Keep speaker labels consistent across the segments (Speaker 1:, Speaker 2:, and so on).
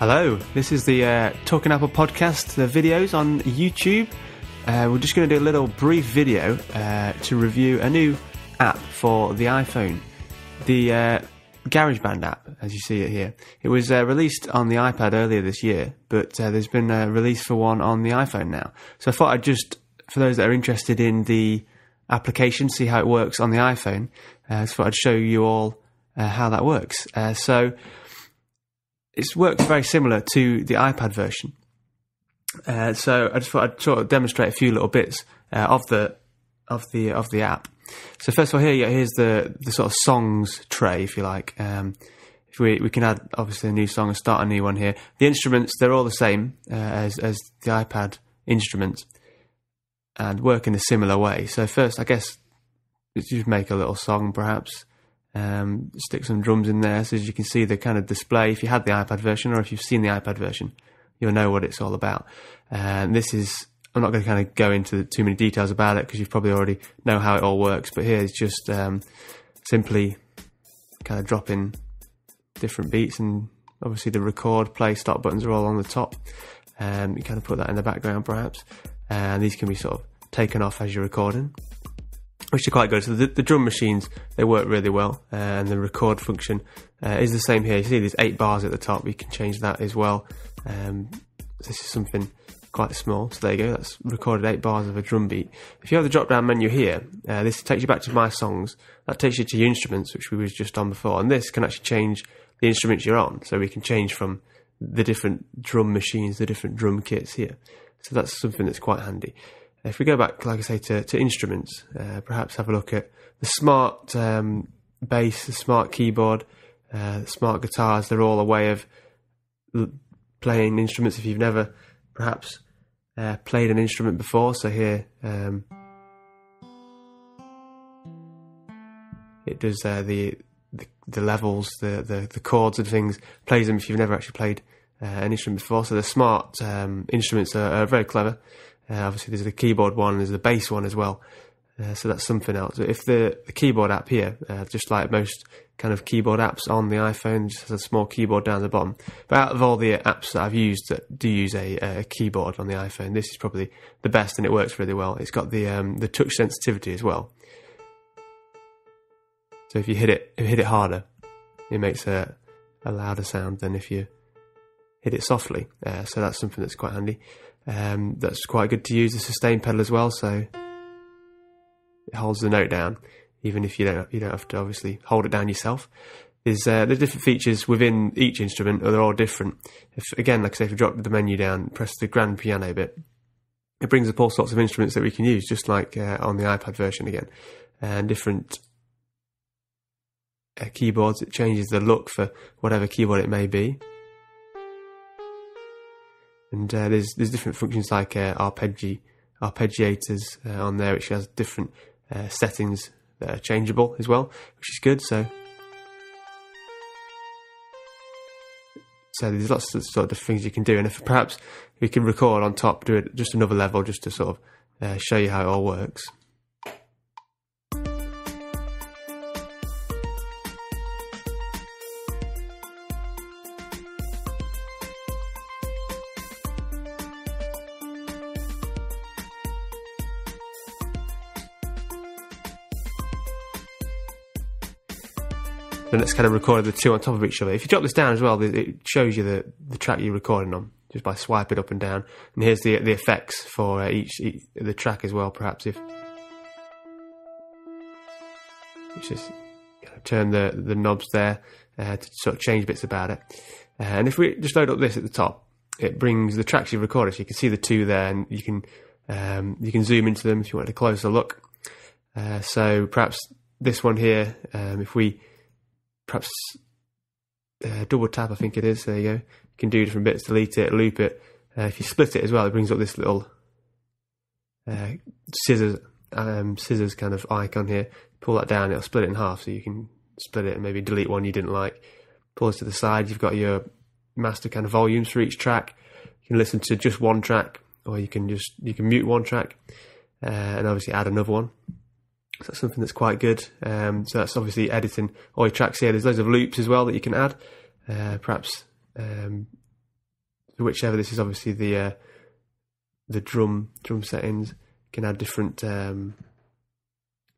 Speaker 1: Hello, this is the Talking Apple podcast, the videos on YouTube. We're just going to do a little brief video to review a new app for the iPhone, the GarageBand app, as you see it here. It was released on the iPad earlier this year, but there's been a release for one on the iPhone now. So I thought I'd just, for those that are interested in the application, see how it works on the iPhone, I thought I'd show you all how that works. So it works very similar to the iPad version. So I just thought I'd sort of demonstrate a few little bits of the app. So first of all, here's the sort of songs tray, if you like. If we can add obviously a new song and start a new one here. The instruments, they're all the same as the iPad instruments and work in a similar way. So first, I guess you make a little song perhaps. Stick some drums in there so as you can see the kind of display. If you had the iPad version or if you've seen the iPad version, you'll know what it's all about. This is, I'm not going to kind of go into too many details about it because you probably already know how it all works, but here it's just simply kind of dropping different beats, and obviously the record, play, stop buttons are all on the top. You kind of put that in the background perhaps, and these can be sort of taken off as you're recording, which are quite good. So the drum machines, they work really well, and the record function is the same here. You see there's 8 bars at the top. You can change that as well. This is something quite small. So there you go. That's recorded 8 bars of a drum beat. If you have the drop-down menu here, this takes you back to My Songs. That takes you to your instruments, which we was just on before. And this can actually change the instruments you're on. So we can change from the different drum machines, the different drum kits here. So that's something that's quite handy. If we go back, like I say, to instruments, perhaps have a look at the smart bass, the smart keyboard, the smart guitars. They're all a way of playing instruments if you've never perhaps played an instrument before. So here it does the levels, the chords and things, plays them if you've never actually played an instrument before. So the smart instruments are very clever. Obviously there's the keyboard one, there's the bass one as well. So that's something else. If the keyboard app here, just like most kind of keyboard apps on the iPhone, just has a small keyboard down the bottom. But out of all the apps that I've used that do use a keyboard on the iPhone, this is probably the best, and it works really well. It's got the touch sensitivity as well. So if you hit it harder, it makes a louder sound than if you hit it softly. So that's something that's quite handy. That's quite good to use. The sustain pedal as well, so it holds the note down, even if you don't have to obviously hold it down yourself. There's different features within each instrument, or they're all different. Again, like I say, if you drop the menu down, press the grand piano bit, it brings up all sorts of instruments that we can use, just like on the iPad version again, and different keyboards. It changes the look for whatever keyboard it may be. And there's different functions like arpeggiators on there, which has different settings that are changeable as well, which is good. So there's lots of sort of things you can do, and if perhaps we can record on top, do it just another level, just to sort of show you how it all works. And it's kind of recorded the two on top of each other. If you drop this down as well, it shows you the track you're recording on, just by swiping up and down. And here's the effects for the track as well, perhaps if... It's just kind of turn the knobs there to sort of change bits about it. And if we just load up this at the top, it brings the tracks you've recorded, so you can see the two there, and you can zoom into them if you want a closer look. So perhaps this one here, if we... perhaps double tap, I think it is. There you go. You can do different bits, delete it, loop it. If you split it as well, it brings up this little scissors kind of icon here. Pull that down, it'll split it in half, so you can split it and maybe delete one you didn't like. Pull it to the side. You've got your master kind of volumes for each track. You can listen to just one track, or you can mute one track and obviously add another one. So that's something that's quite good. So that's obviously editing all your tracks here. There's loads of loops as well that you can add. Perhaps whichever. This is obviously the drum settings. You can add different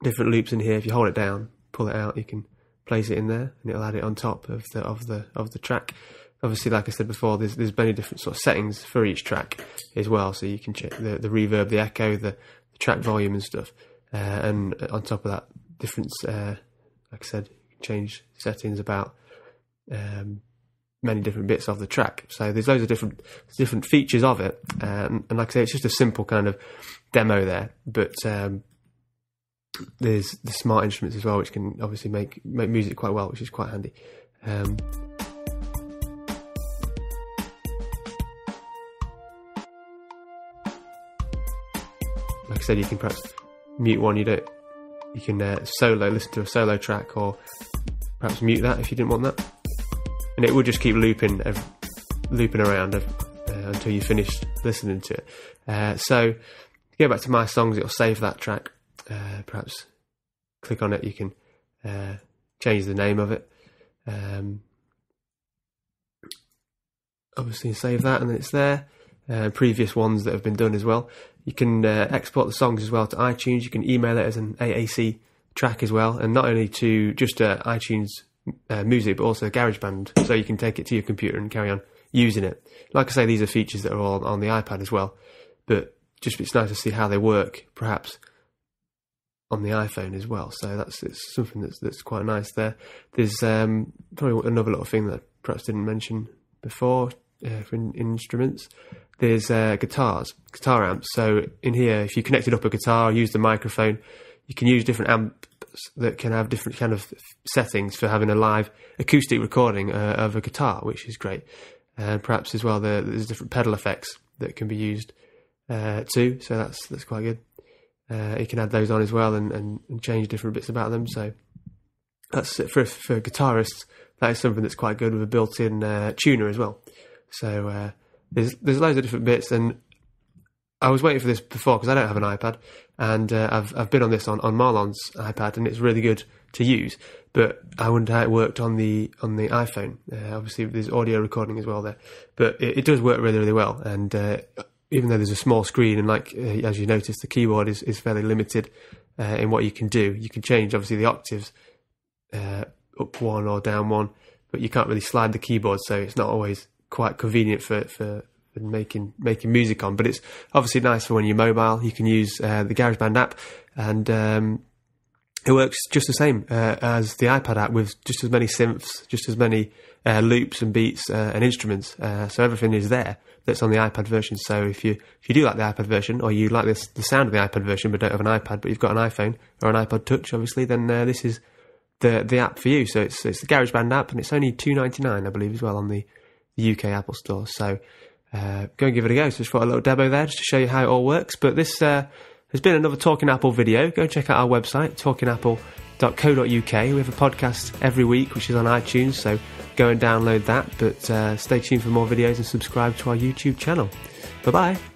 Speaker 1: loops in here. If you hold it down, pull it out, you can place it in there, and it'll add it on top of the track. Obviously, like I said before, there's many different sort of settings for each track as well. So you can check the reverb, the echo, the track volume and stuff. And on top of that, different, like I said, you can change settings about many different bits of the track. So there's loads of different features of it. And like I say, it's just a simple kind of demo there. But there's the smart instruments as well, which can obviously make music quite well, which is quite handy. Like I said, you can perhaps mute one. You can listen to a solo track, or perhaps mute that if you didn't want that, and it will just keep looping around until you finish listening to it. So to go back to my songs, it'll save that track. Perhaps click on it, you can change the name of it, obviously save that, and then it's there. Previous ones that have been done as well. You can export the songs as well to iTunes. You can email it as an AAC track as well, and not only to just iTunes Music, but also GarageBand, so you can take it to your computer and carry on using it. Like I say, these are features that are all on the iPad as well, but just it's nice to see how they work perhaps on the iPhone as well. So it's something that's quite nice there. There's probably another little thing that I perhaps didn't mention before for instruments. There's guitar amps. So in here, if you connected up a guitar, use the microphone, you can use different amps that can have different kind of settings for having a live acoustic recording of a guitar, which is great. And perhaps as well, there's different pedal effects that can be used too. So that's quite good. You can add those on as well and change different bits about them. So that's for guitarists. That is something that's quite good with a built-in tuner as well. So there's loads of different bits, and I was waiting for this before because I don't have an iPad, and I've been on this on Marlon's iPad, and it's really good to use. But I wondered how it worked on the iPhone. Obviously, there's audio recording as well there, but it does work really, really well. And even though there's a small screen, and as you notice, the keyboard is fairly limited in what you can do. You can change obviously the octaves up one or down one, but you can't really slide the keyboard, so it's not always quite convenient for making music on. But it's obviously nice for when you're mobile. You can use the GarageBand app, and it works just the same as the iPad app, with just as many synths, just as many loops and beats and instruments. So everything is there that's on the iPad version. So if you do like the iPad version, or you like the sound of the iPad version but don't have an iPad, but you've got an iPhone or an iPod Touch, obviously, then this is the app for you. So it's the GarageBand app, and it's only $2.99, I believe, as well on the UK Apple Store. So go and give it a go. So just for a little demo there, just to show you how it all works. But this has been another Talking Apple video. Go and check out our website, talkingapple.co.uk. We have a podcast every week, which is on iTunes, so go and download that. But stay tuned for more videos and subscribe to our YouTube channel. Bye-bye.